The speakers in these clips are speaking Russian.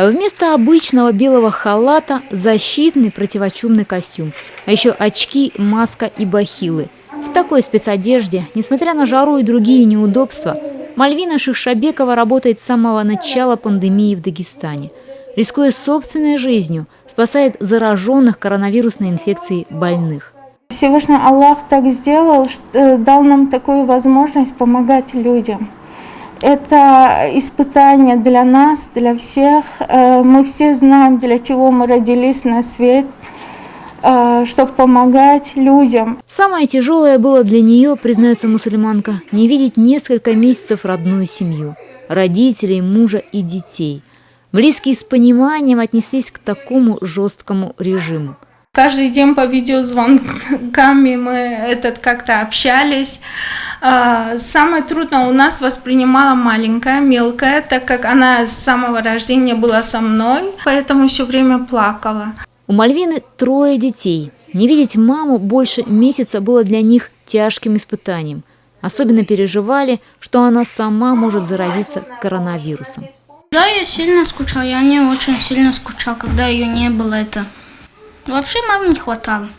Вместо обычного белого халата защитный противочумный костюм, а еще очки, маска и бахилы. В такой спецодежде, несмотря на жару и другие неудобства, Мальвина Шихшабекова работает с самого начала пандемии в Дагестане. Рискуя собственной жизнью, спасает зараженных коронавирусной инфекцией больных. Всевышний Аллах так сделал, что дал нам такую возможность помогать людям. Это испытание для нас, для всех. Мы все знаем, для чего мы родились на свет, чтобы помогать людям. Самое тяжелое было для нее, признается мусульманка, не видеть несколько месяцев родную семью, родителей, мужа и детей. Близкие с пониманием отнеслись к такому жесткому режиму. Каждый день по видеозвонкам мы как-то общались. Самое трудное у нас воспринимала маленькая, мелкая, так как она с самого рождения была со мной, поэтому все время плакала. У Мальвины 3 детей. Не видеть маму больше месяца было для них тяжким испытанием. Особенно переживали, что она сама может заразиться коронавирусом. Да, я сильно скучал, я не очень сильно скучал, когда ее не было. Вообще мамы не хватало.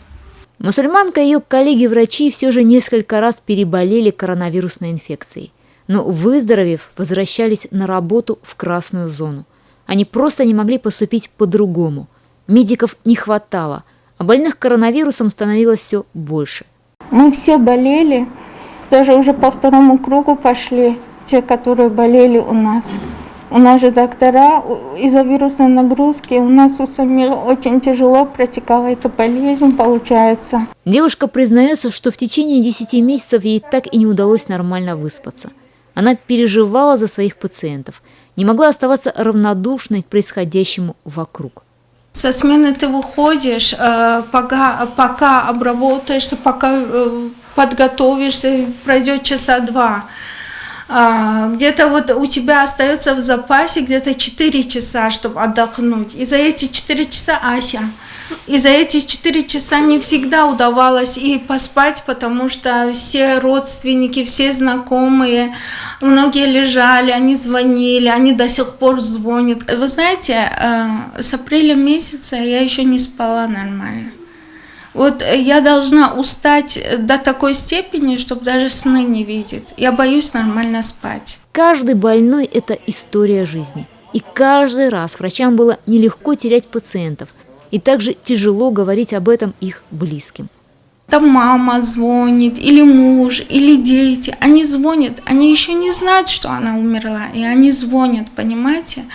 Мусульманка и ее коллеги-врачи все же несколько раз переболели коронавирусной инфекцией. Но, выздоровев, возвращались на работу в красную зону. Они просто не могли поступить по-другому. Медиков не хватало, а больных коронавирусом становилось все больше. Мы все болели, даже уже по 2-му кругу пошли, те, которые болели у нас. У нас же доктора из-за вирусной нагрузки, у нас у самих очень тяжело протекала эта болезнь, получается. Девушка признается, что в течение 10 месяцев ей так и не удалось нормально выспаться. Она переживала за своих пациентов, не могла оставаться равнодушной к происходящему вокруг. Со смены ты выходишь, пока обработаешься, пока подготовишься, пройдет часа 2. Где-то вот у тебя остается в запасе где-то 4 часа, чтобы отдохнуть. И за эти 4 часа И за эти 4 часа не всегда удавалось и поспать, потому что все родственники, все знакомые, многие лежали, они звонили, они до сих пор звонят. Вы знаете, с апреля месяца я еще не спала нормально. Вот я должна устать до такой степени, чтобы даже сны не видеть. Я боюсь нормально спать. Каждый больной – это история жизни. И каждый раз врачам было нелегко терять пациентов. И также тяжело говорить об этом их близким. Там мама звонит, или муж, или дети. Они звонят, они еще не знают, что она умерла. И они звонят, понимаете?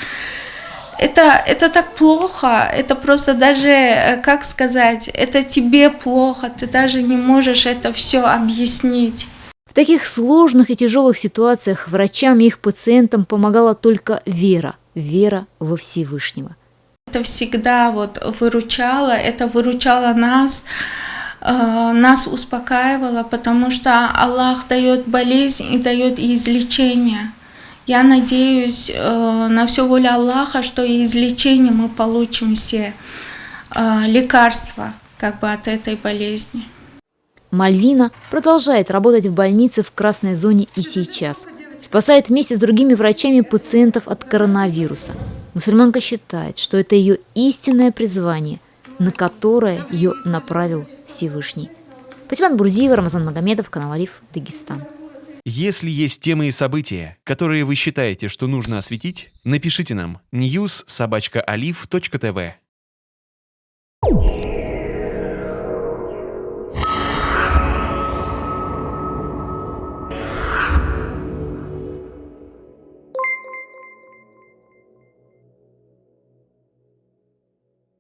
Это так плохо, это просто даже, как сказать, это тебе плохо, ты даже не можешь это все объяснить. В таких сложных и тяжелых ситуациях врачам и их пациентам помогала только вера во Всевышнего. Это всегда выручало нас успокаивало, потому что Аллах дает болезнь и дает излечение. Я надеюсь на всю волю Аллаха, что и излечение мы получим все, лекарства от этой болезни. Мальвина продолжает работать в больнице в красной зоне и сейчас. Спасает вместе с другими врачами пациентов от коронавируса. Мусульманка считает, что это ее истинное призвание, на которое ее направил Всевышний. Пасиман Бурзиева, Рамазан Магомедов, канал Ариф, Дагестан. Если есть темы и события, которые вы считаете, что нужно осветить, напишите нам news@alif.tv.